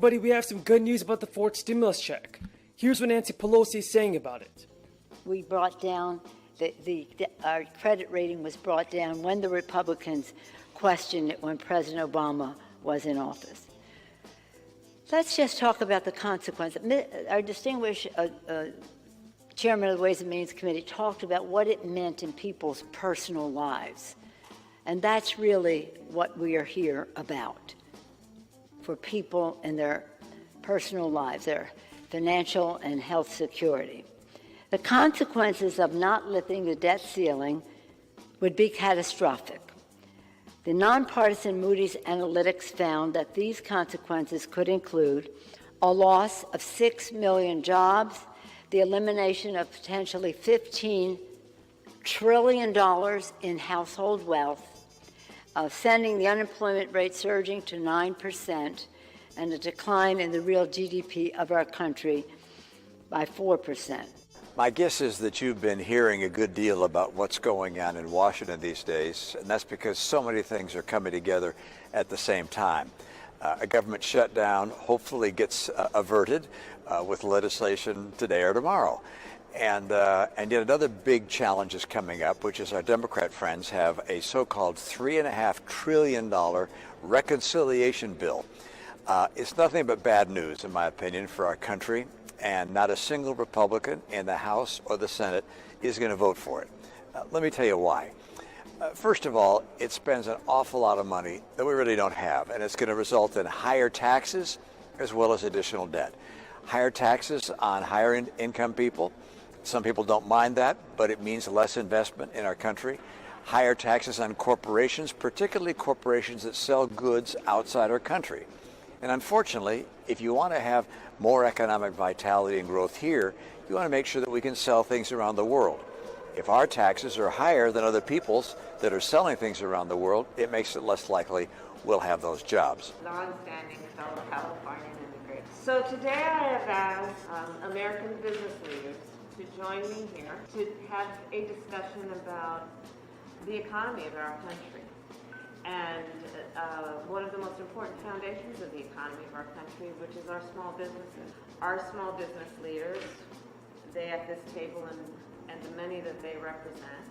Buddy, we have some good news about the fourth stimulus check. Here's what Nancy Pelosi is saying about it. We brought down, our credit rating was brought down when the Republicans questioned it when President Obama was in office. Let's just talk about the consequence. Our distinguished chairman of the Ways and Means Committee talked about what it meant in people's personal lives. And that's really what we are here about, for people in their personal lives, their financial and health security. The consequences of not lifting the debt ceiling would be catastrophic. The nonpartisan Moody's Analytics found that these consequences could include a loss of 6 million jobs, the elimination of potentially $15 trillion in household wealth, sending the unemployment rate surging to 9%, and a decline in the real GDP of our country by 4%. My guess is that you've been hearing a good deal about what's going on in Washington these days, and that's because so many things are coming together at the same time. A government shutdown hopefully gets averted with legislation today or tomorrow. And yet another big challenge is coming up, which is our Democrat friends have a so-called $3.5 trillion reconciliation bill. It's nothing but bad news, in my opinion, for our country, and not a single Republican in the House or the Senate is going to vote for it. Let me tell you why. First of all, it spends an awful lot of money that we really don't have, and it's going to result in higher taxes as well as additional debt. Higher taxes on higher income people. Some people don't mind that, but it means less investment in our country. Higher taxes on corporations, particularly corporations that sell goods outside our country. And unfortunately, if you want to have more economic vitality and growth here, you want to make sure that we can sell things around the world. If our taxes are higher than other people's that are selling things around the world, it makes it less likely we'll have those jobs. Long-standing fellow Californian immigrant. So today I have asked American business leaders to join me here to have a discussion about the economy of our country. And one of the most important foundations of the economy of our country, which is our small businesses. Our small business leaders, they at this table and the many that they represent,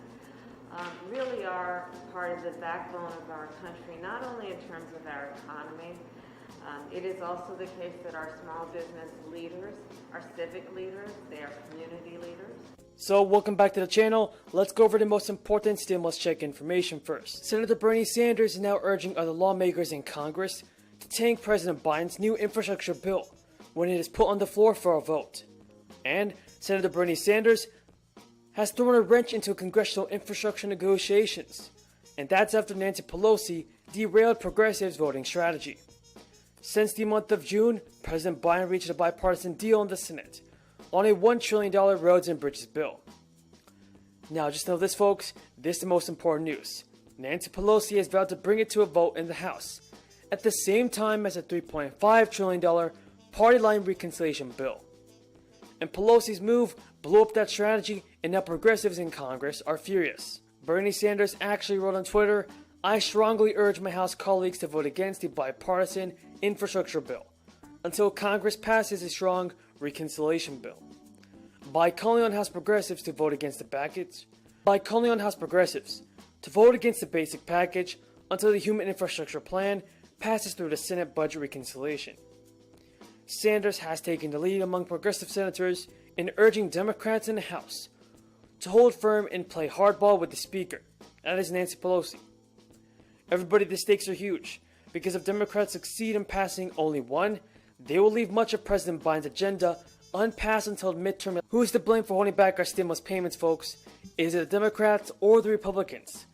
really are part of the backbone of our country, not only in terms of our economy. It is also the case that our small business leaders are civic leaders, they are community leaders. So, welcome back to the channel. Let's go over the most important stimulus check information first. Senator Bernie Sanders is now urging other lawmakers in Congress to tank President Biden's new infrastructure bill when it is put on the floor for a vote. And Senator Bernie Sanders has thrown a wrench into congressional infrastructure negotiations, and that's after Nancy Pelosi derailed progressives' voting strategy. Since the month of June, President Biden reached a bipartisan deal in the Senate on a $1 trillion roads and bridges bill. Now just know this, folks, this is the most important news. Nancy Pelosi has vowed to bring it to a vote in the House at the same time as a $3.5 trillion party line reconciliation bill. And Pelosi's move blew up that strategy, and now progressives in Congress are furious. Bernie Sanders actually wrote on Twitter, "I strongly urge my House colleagues to vote against the bipartisan infrastructure bill until Congress passes a strong reconciliation bill. By calling on House progressives to vote against the package, basic package until the human infrastructure plan passes through the Senate budget reconciliation." Sanders has taken the lead among progressive senators in urging Democrats in the House to hold firm and play hardball with the Speaker, that is Nancy Pelosi. Everybody, the stakes are huge, because if Democrats succeed in passing only one, they will leave much of President Biden's agenda unpassed until midterm. Who is to blame for holding back our stimulus payments, folks? Is it the Democrats or the Republicans?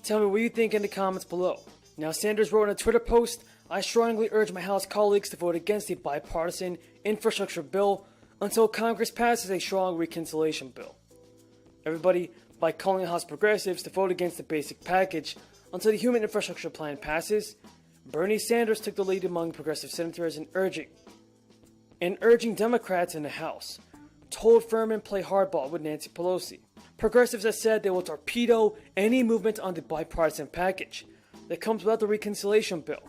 Tell me what you think in the comments below. Now, Sanders wrote in a Twitter post, "I strongly urge my House colleagues to vote against the bipartisan infrastructure bill until Congress passes a strong reconciliation bill." Everybody, by calling on House progressives to vote against the basic package until the human infrastructure plan passes, Bernie Sanders took the lead among progressive senators in urging Democrats in the House to hold firm and play hardball with Nancy Pelosi. Progressives have said they will torpedo any movement on the bipartisan package that comes without the reconciliation bill.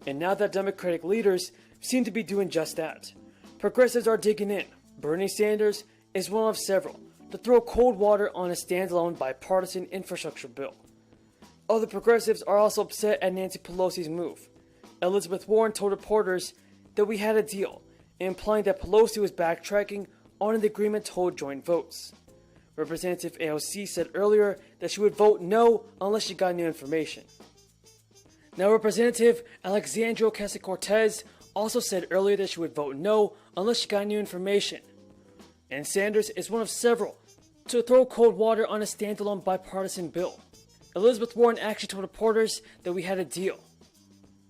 And now that Democratic leaders seem to be doing just that. Progressives are digging in. Bernie Sanders is one of several to throw cold water on a standalone bipartisan infrastructure bill. Other progressives are also upset at Nancy Pelosi's move. Elizabeth Warren told reporters that we had a deal, implying that Pelosi was backtracking on an agreement to hold joint votes. Representative AOC said earlier that she would vote no unless she got new information. Now, Representative Alexandria Ocasio-Cortez also said earlier that she would vote no unless she got new information. And Sanders is one of several to throw cold water on a standalone bipartisan bill. Elizabeth Warren actually told reporters that we had a deal.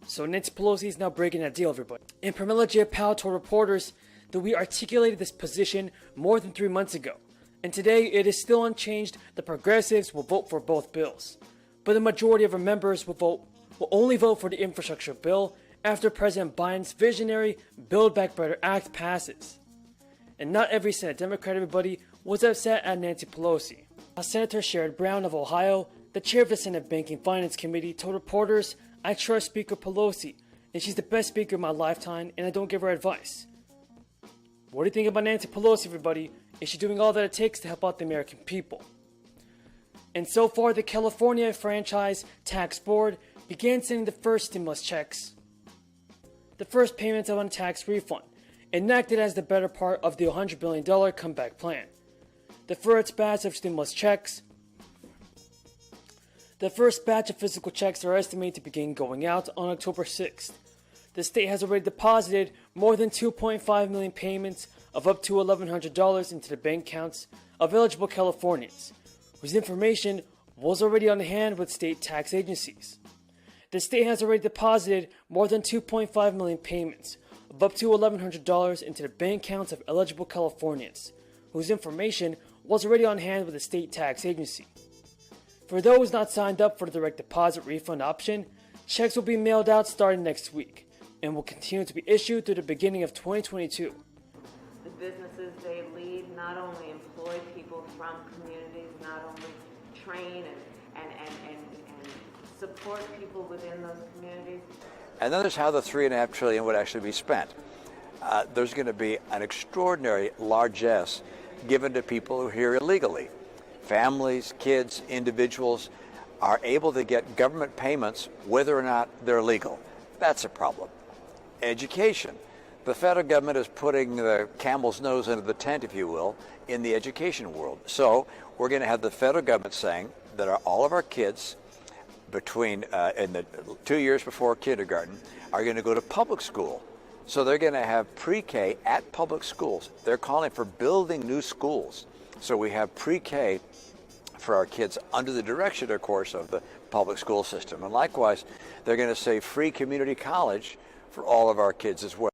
So Nancy Pelosi is now breaking that deal, everybody. And Pramila Jayapal told reporters that we articulated this position more than 3 months ago. And today it is still unchanged. The progressives will vote for both bills. But the majority of our members will only vote for the infrastructure bill after President Biden's visionary Build Back Better Act passes. And not every Senate Democrat, everybody, was upset at Nancy Pelosi. Senator Sherrod Brown of Ohio, the chair of the Senate Banking Finance Committee, told reporters, "I trust Speaker Pelosi, and she's the best speaker of my lifetime, and I don't give her advice." What do you think about Nancy Pelosi, everybody? Is she doing all that it takes to help out the American people? And so far, the California Franchise Tax Board began sending the first stimulus checks, the first payments of a tax refund, enacted as the better part of the $100 billion comeback plan. The first batch of stimulus checks, the first batch of physical checks are estimated to begin going out on October 6th. The state has already deposited more than 2.5 million payments of up to $1,100 into the bank accounts of eligible Californians, whose information was already on hand with state tax agencies. The state has already deposited more than 2.5 million payments of up to $1,100 into the bank accounts of eligible Californians, whose information was already on hand with the state tax agency. For those not signed up for the direct deposit refund option, checks will be mailed out starting next week and will continue to be issued through the beginning of 2022. The businesses they lead not only employ people from communities, not only train and support people within those communities. And then there's how the $3.5 trillion would actually be spent. There's going to be an extraordinary largesse given to people who are here illegally. Families, kids, individuals are able to get government payments whether or not they're legal. That's a problem. Education. The federal government is putting the camel's nose into the tent, if you will, in the education world. So we're going to have the federal government saying that all of our kids between in the 2 years before kindergarten are going to go to public school. So they're going to have pre-K at public schools. They're calling for building new schools. So we have pre-K for our kids under the direction, of course, of the public school system. And likewise, they're going to say free community college for all of our kids as well.